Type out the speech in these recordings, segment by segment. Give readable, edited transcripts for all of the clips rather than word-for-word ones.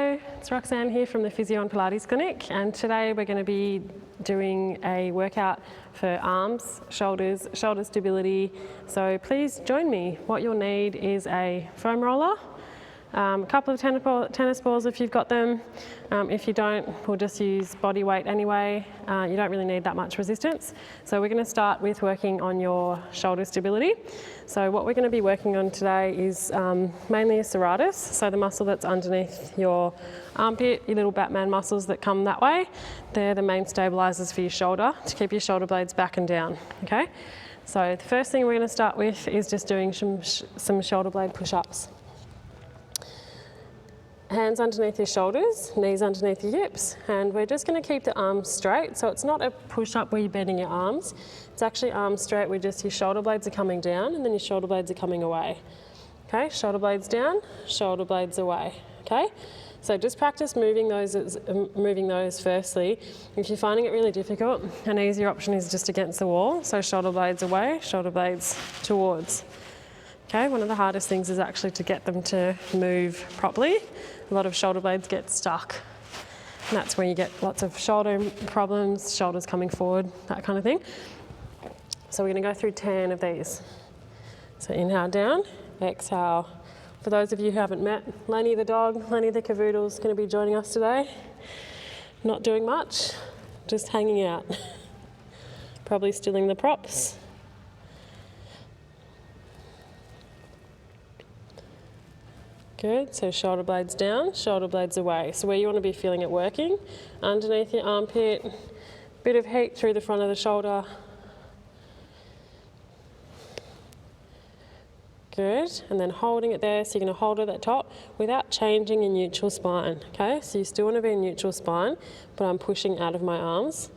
Hello, it's Roxanne here from the Physio and Pilates Clinic, and today we're going to be doing a workout for arms, shoulders, shoulder stability. So please join me. What you'll need is a foam roller, a couple of tennis balls if you've got them. If you don't, we'll just use body weight anyway. You don't really need that much resistance. So we're going to start with working on your shoulder stability. So what we're going to be working on today is mainly a serratus, so the muscle that's underneath your armpit, your little Batman muscles that come that way. They're the main stabilizers for your shoulder to keep your shoulder blades back and down, okay? So the first thing we're going to start with is just doing some shoulder blade push-ups. Hands underneath your shoulders, knees underneath your hips, and we're just going to keep the arms straight. So it's not a push-up where you're bending your arms. It's actually arms straight where just your shoulder blades are coming down and then your shoulder blades are coming away. Okay, shoulder blades down, shoulder blades away. Okay, so just practice moving those firstly. If you're finding it really difficult, an easier option is just against the wall. So shoulder blades away, shoulder blades towards. Okay, one of the hardest things is actually to get them to move properly. A lot of shoulder blades get stuck, and that's where you get lots of shoulder problems, shoulders coming forward, that kind of thing. So we're going to go through 10 of these. So inhale down, exhale. For those of you who haven't met, Lenny the dog, Lenny the cavoodle is going to be joining us today. Not doing much, just hanging out. Probably stealing the props. Good, so shoulder blades down, shoulder blades away. So where you want to be feeling it working, underneath your armpit, bit of heat through the front of the shoulder. Good, and then holding it there, so you're going to hold it at the top without changing your neutral spine, okay? So you still want to be in neutral spine, but I'm pushing out of my arms,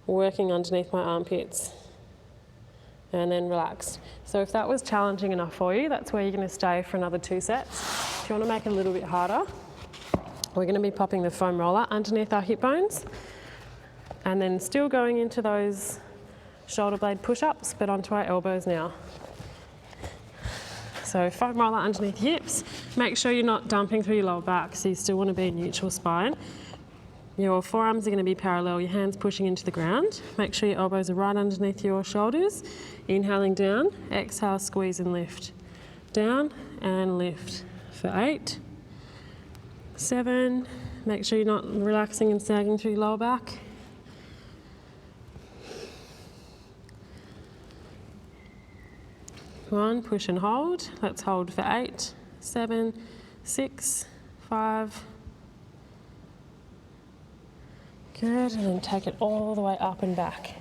working underneath my armpits. And then relax. So if that was challenging enough for you, that's where you're going to stay for another 2 sets. If you want to make it a little bit harder, we're going to be popping the foam roller underneath our hip bones and then still going into those shoulder blade push-ups, but onto our elbows now. So foam roller underneath your hips. Make sure you're not dumping through your lower back, so you still want to be in neutral spine. Your forearms are going to be parallel, your hands pushing into the ground. Make sure your elbows are right underneath your shoulders. Inhaling down, exhale, squeeze and lift. Down and lift for 8, 7. Make sure you're not relaxing and sagging through your lower back. 1, push and hold. Let's hold for 8, 7, 6, 5. Good, and then take it all the way up and back.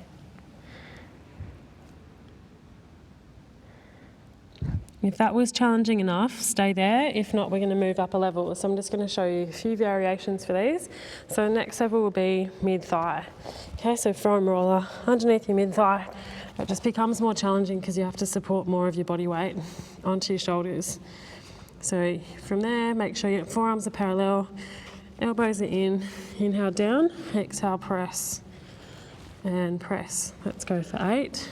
If that was challenging enough, stay there. If not, we're going to move up a level. So I'm just going to show you a few variations for these. So the next level will be mid-thigh. Okay, so foam roller underneath your mid-thigh. It just becomes more challenging because you have to support more of your body weight onto your shoulders. So from there, make sure your forearms are parallel. Elbows are in, inhale down, exhale press and press. Let's go for 8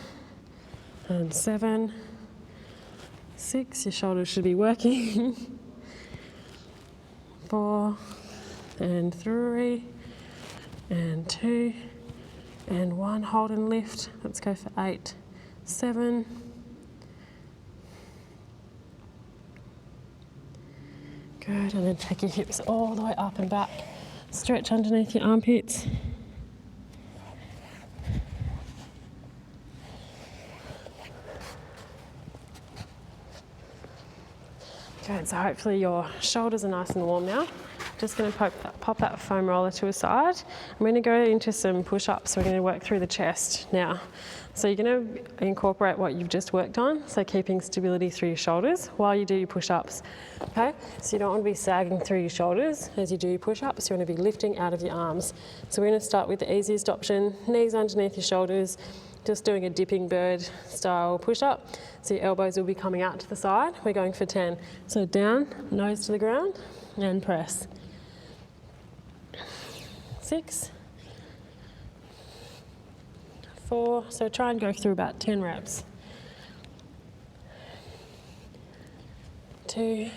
and 7, 6, your shoulders should be working, 4 and 3 and 2 and 1, hold and lift. Let's go for 8, 7, good, and then take your hips all the way up and back. Stretch underneath your armpits. Good, so hopefully your shoulders are nice and warm now. Just going to pop that foam roller to a side. I'm going to go into some push-ups. We're going to work through the chest now. So you're going to incorporate what you've just worked on, so keeping stability through your shoulders while you do your push-ups. Okay, so you don't want to be sagging through your shoulders as you do your push-ups. You want to be lifting out of your arms. So we're going to start with the easiest option, knees underneath your shoulders, just doing a dipping bird style push-up. So your elbows will be coming out to the side. We're going for 10. So down, nose to the ground, and press. 6, 4, so try and go through about 10 reps. 2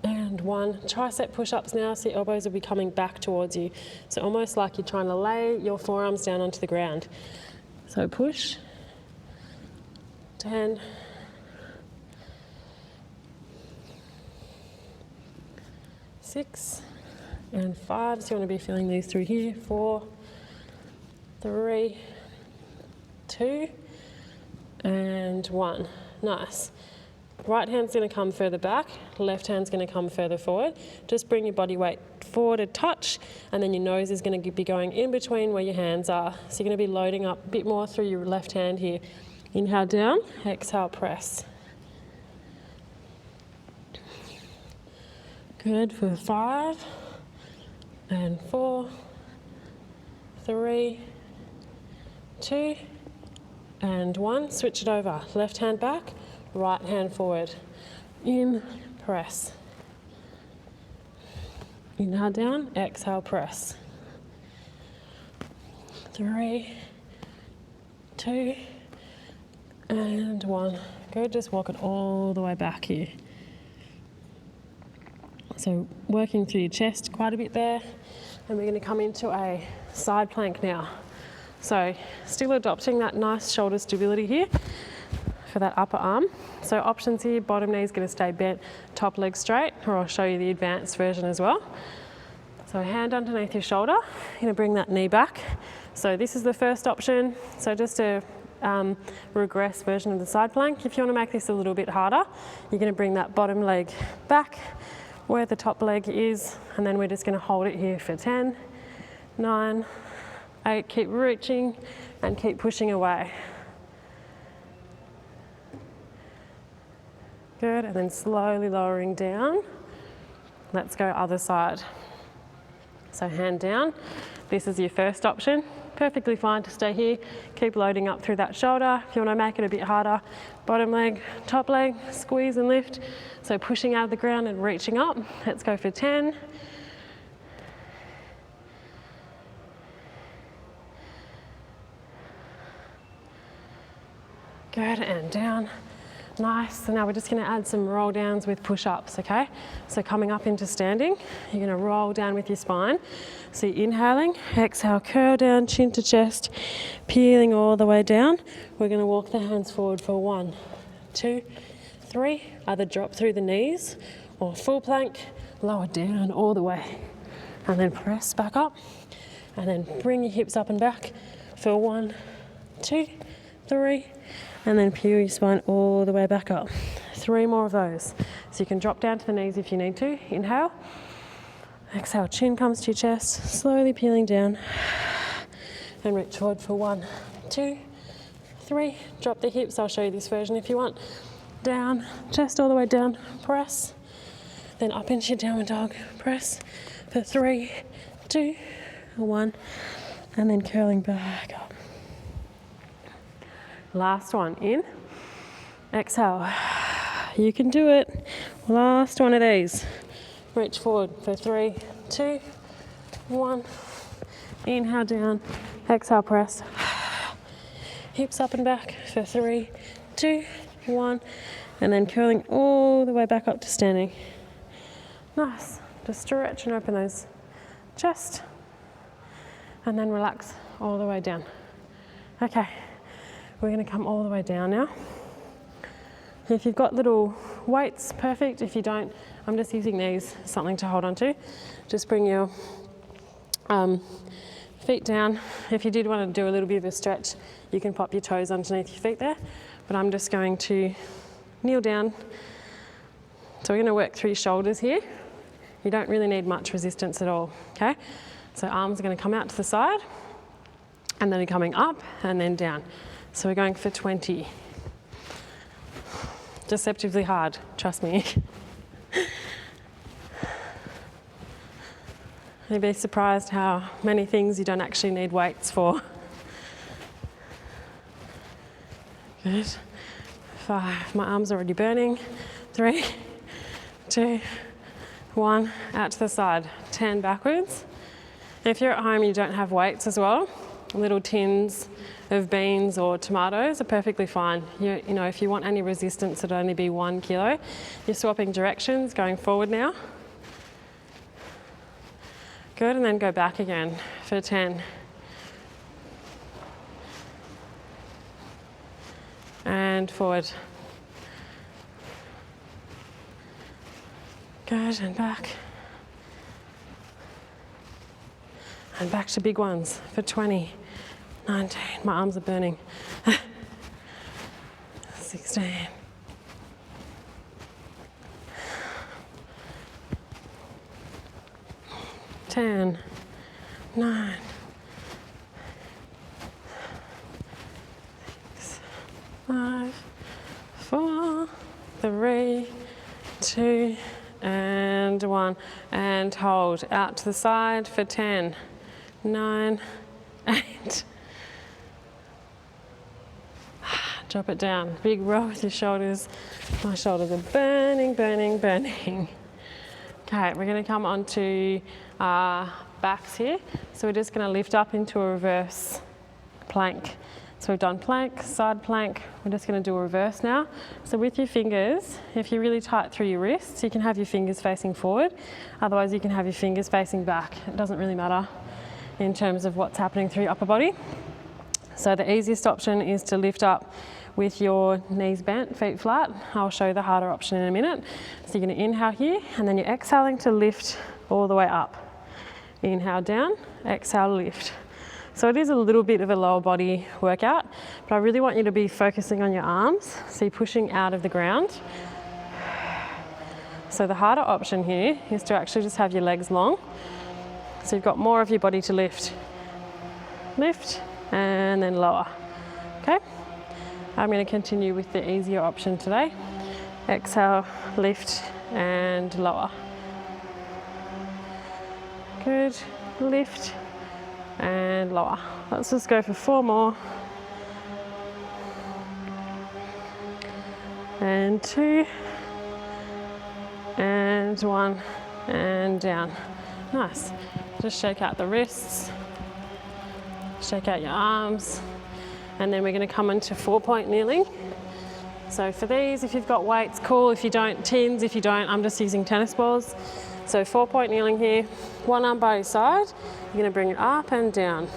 and 1. Tricep push-ups now, so your elbows will be coming back towards you. So almost like you're trying to lay your forearms down onto the ground. So push, 10, 6, and 5. So you want to be feeling these through here. 4, 3, 2, and 1. Nice. Right hand's going to come further back, left hand's going to come further forward. Just bring your body weight forward a touch, and then your nose is going to be going in between where your hands are. So you're going to be loading up a bit more through your left hand here. Inhale down, exhale, press. Good for 5, and 4, 3, 2, and 1. Switch it over. Left hand back, right hand forward. In, press. Inhale down, exhale, press. 3, 2, and 1. Good, just walk it all the way back here. So working through your chest quite a bit there. And we're going to come into a side plank now. So still adopting that nice shoulder stability here for that upper arm. So options here, bottom knee is going to stay bent, top leg straight, or I'll show you the advanced version as well. So hand underneath your shoulder, you're going to bring that knee back. So this is the first option. So just a regress version of the side plank. If you want to make this a little bit harder, you're going to bring that bottom leg back where the top leg is, and then we're just going to hold it here for 10, 9, 8, keep reaching and keep pushing away. Good, and then slowly lowering down. Let's go other side. So hand down, this is your first option. Perfectly fine to stay here. Keep loading up through that shoulder. If you want to make it a bit harder, bottom leg, top leg, squeeze and lift. So pushing out of the ground and reaching up. Let's go for 10. Good, and down. Nice. So now we're just going to add some roll downs with push-ups, okay? So coming up into standing, you're going to roll down with your spine. So you're inhaling, exhale, curl down, chin to chest, peeling all the way down. We're going to walk the hands forward for 1, 2, 3. Either drop through the knees or full plank, lower down all the way. And then press back up. And then bring your hips up and back for 1, 2, 3. And then peel your spine all the way back up. 3 more of those. So you can drop down to the knees if you need to. Inhale. Exhale, chin comes to your chest, slowly peeling down. And reach forward for 1, 2, 3. Drop the hips. I'll show you this version if you want. Down, chest all the way down, press. Then up into your downward dog, press for 3, 2, 1. And then curling back up. Last one, in, exhale, you can do it. Last one of these, reach forward for 3, 2, 1, inhale down, exhale press, hips up and back for 3, 2, 1, and then curling all the way back up to standing. Nice, just stretch and open those chest, and then relax all the way down. Okay. We're going to come all the way down now. If you've got little weights, perfect. If you don't, I'm just using these, something to hold on to. Just bring your feet down. If you did want to do a little bit of a stretch, you can pop your toes underneath your feet there. But I'm just going to kneel down. So we're going to work through your shoulders here. You don't really need much resistance at all, okay? So arms are going to come out to the side, and then coming up and then down. So we're going for 20. Deceptively hard, trust me. You'd be surprised how many things you don't actually need weights for. Good. 5, my arm's already burning. 3, 2, 1, out to the side. 10 backwards. And if you're at home and you don't have weights as well, little tins of beans or tomatoes are perfectly fine. You know, if you want any resistance, it'd only be 1 kilo. You're swapping directions, going forward now. Good, and then go back again for 10. And forward. Good, and back. And back to big ones for 20, 19, my arms are burning. 16. 10, 9, 6, 5, 4, 3, 2, and 1. And hold out to the side for 10, 9, 8. Drop it down. Big roll with your shoulders. My shoulders are burning, burning, burning. Okay, we're going to come onto our backs here. So we're just going to lift up into a reverse plank. So we've done plank, side plank. We're just going to do a reverse now. So with your fingers, if you're really tight through your wrists, you can have your fingers facing forward. Otherwise, you can have your fingers facing back. It doesn't really matter in terms of what's happening through your upper body. So the easiest option is to lift up with your knees bent, feet flat. I'll show you the harder option in a minute. So you're going to inhale here, and then you're exhaling to lift all the way up. Inhale down, exhale, lift. So it is a little bit of a lower body workout, but I really want you to be focusing on your arms. So you're pushing out of the ground. So the harder option here is to actually just have your legs long. So you've got more of your body to lift. Lift, and then lower. Okay? I'm going to continue with the easier option today. Exhale, lift, and lower. Good. Lift, and lower. Let's just go for 4 more. And 2, and 1, and down. Nice. Just shake out the wrists, shake out your arms, and then we're going to come into 4-point kneeling. So for these, if you've got weights, cool. If you don't, tins. If you don't, I'm just using tennis balls. So 4-point kneeling here, one arm by your side. You're going to bring it up and down.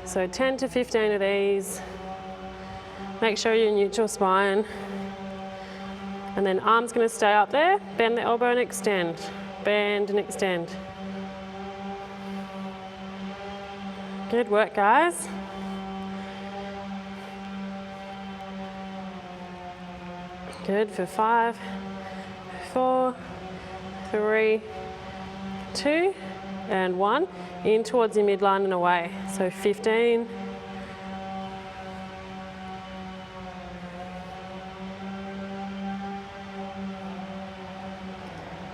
So 10 to 15 of these. Make sure you're neutral spine. And then arms going to stay up there. Bend the elbow and extend. Bend and extend. Good work, guys. Good for 5, 4, 3, 2, and 1. In towards your midline and away. So 15.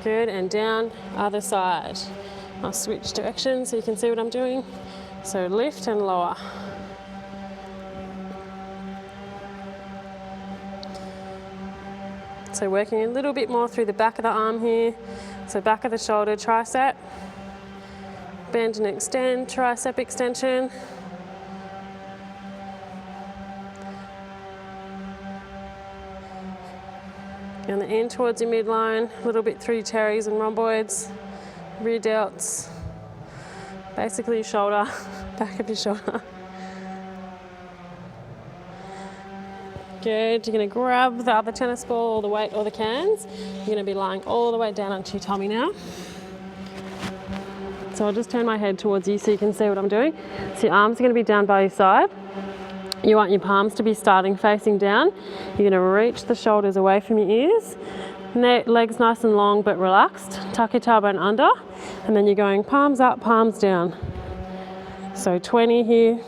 Good, and down, other side. I'll switch directions so you can see what I'm doing. So lift and lower. So working a little bit more through the back of the arm here. So back of the shoulder, tricep. Bend and extend, tricep extension. And the end towards your midline, a little bit through your teres and rhomboids, rear delts, basically your shoulder, back of your shoulder. Good, you're going to grab the other tennis ball or the weight or the cans. You're going to be lying all the way down onto your tummy now. So I'll just turn my head towards you so you can see what I'm doing. So your arms are going to be down by your side. You want your palms to be starting facing down. You're going to reach the shoulders away from your ears. Legs nice and long but relaxed. Tuck your tailbone under. And then you're going palms up, palms down. So 20 here.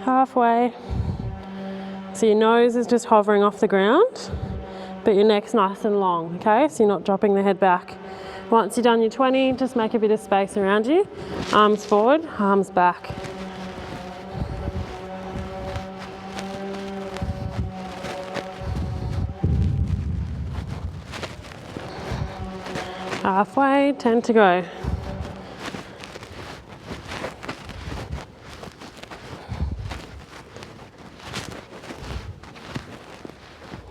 Halfway. So your nose is just hovering off the ground, but your neck's nice and long, okay? So you're not dropping the head back. Once you've done your 20, just make a bit of space around you. Arms forward, arms back. Halfway, 10 to go.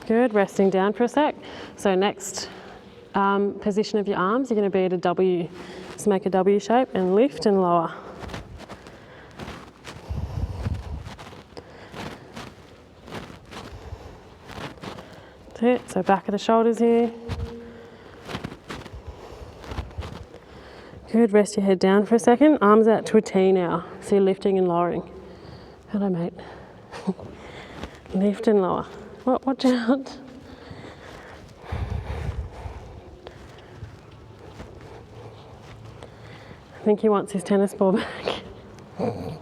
Good, resting down for a sec. So next position of your arms, you're going to be at a W. Just make a W shape and lift and lower. That's it, so back of the shoulders here. Good, rest your head down for a second. Arms out to a T now. So you're lifting and lowering. Hello, mate. Lift and lower. Watch out. I think he wants his tennis ball back. I'll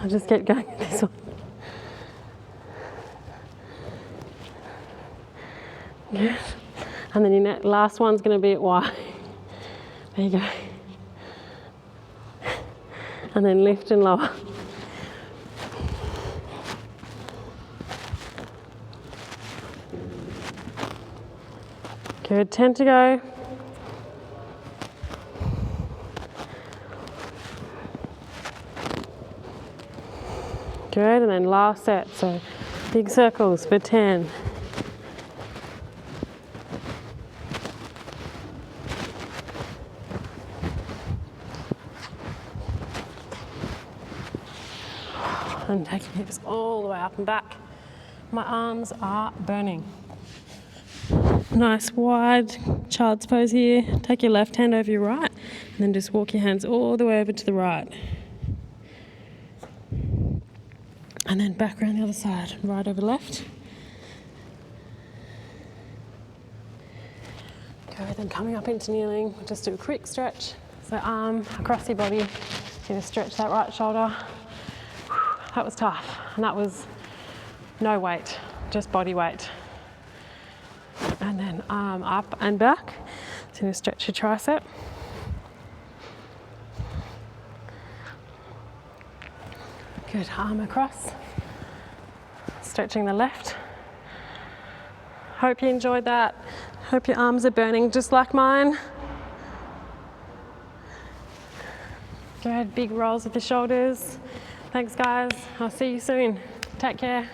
just get going with this one. Good. And then your last one's going to be at Y. There you go. And then lift and lower. Good, 10 to go. Good, and then last set, so big circles for 10. And taking hips all the way up and back. My arms are burning. Nice wide child's pose here. Take your left hand over your right and then just walk your hands all the way over to the right. And then back around the other side, right over left. Good, then coming up into kneeling, we'll just do a quick stretch. So arm across your body, so you stretch that right shoulder. That was tough, and that was no weight, just body weight. And then arm up and back, so you stretch your tricep. Good, arm across, stretching the left. Hope you enjoyed that. Hope your arms are burning just like mine. Good, big rolls with the shoulders. Thanks guys, I'll see you soon. Take care.